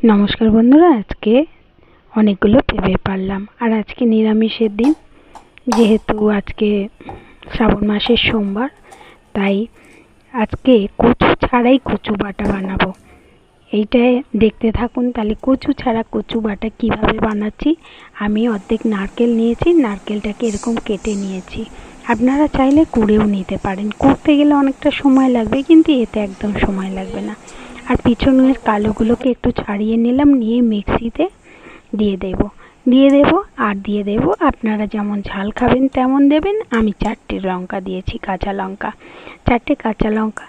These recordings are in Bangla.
নমস্কার বন্ধুরা, আজকে অনেকগুলো পেঁপে পারলাম। আর আজকে নিরামিষের দিন, যেহেতু আজকে শ্রাবণ মাসের সোমবার, তাই আজকে কচু ছাড়াই কচু বাটা বানাবো। এইটাই দেখতে থাকুন। তাহলে কচু ছাড়া কচু বাটা কিভাবে বানাচ্ছি। আমি অর্ধেক নারকেল নিয়েছি, নারকেলটাকে এরকম কেটে নিয়েছি। আপনারা চাইলে কুড়েও নিতে পারেন। কুড়তে গেলে অনেকটা সময় লাগবে, কিন্তু এতে একদম সময় লাগবে না। আর পিছনের কালোগুলোকে একটু ছাড়িয়ে নিলাম, নিয়ে মিক্সিতে দিয়ে দেব আর দিয়ে দেব আপনারা যেমন ঝাল খাবেন তেমন দেবেন। আমি 4টে লঙ্কা দিয়েছি, কাঁচা লঙ্কা 4টে, কাঁচা লঙ্কা,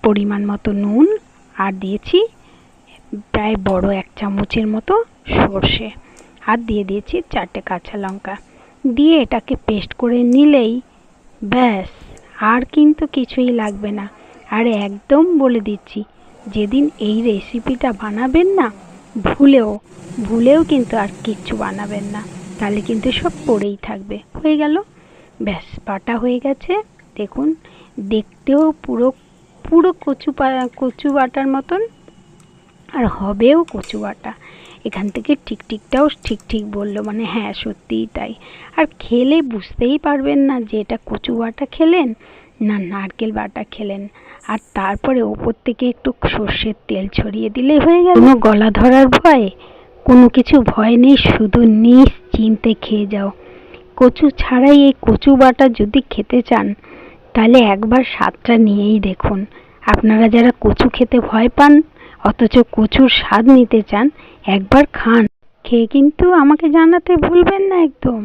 পরিমাণ মতো নুন, আর দিয়েছি প্রায় বড় 1 চামচের মতো সর্ষে, আর দিয়ে দিয়েছি 4টে কাঁচা লঙ্কা। দিয়ে এটাকে পেস্ট করে নিলেই ব্যাস, আর কিন্তু কিছুই লাগবে না। আর একদম বলে দিচ্ছি, যেদিন এই রেসিপিটা বানাবেন না, ভুলেও কিন্তু আর কিচ্ছু বানাবেন না, তাহলে কিন্তু সব পড়েই থাকবে। হয়ে গেল, ব্যাস বাটা হয়ে গেছে। দেখুন, দেখতেও পুরো কচু বাটার মতন, আর হবেও কচু বাটা। এখান থেকে ঠিকটাও ঠিক বললো, মানে হ্যাঁ সত্যিই তাই। আর খেলে বুঝতেই পারবেন না যে এটা কচু বাটা খেলেন না নারকেল বাটা খেলেন। আর তারপরে ওপর থেকে একটু সর্ষের তেল ছড়িয়ে দিলেই হয়ে গেল। কোনো গলা ধরার ভয়, কোনো কিছু ভয় নেই, শুধু নিশ্চিন্তে খেয়ে যাও। কচু ছাড়াই এই কচু বাটা যদি খেতে চান, তাহলে একবার স্বাদটা নিয়েই দেখুন। আপনারা যারা কচু খেতে ভয় পান অথচ কচুর স্বাদ নিতে চান, একবার খান, খেয়ে কিন্তু আমাকে জানাতে ভুলবেন না একদম।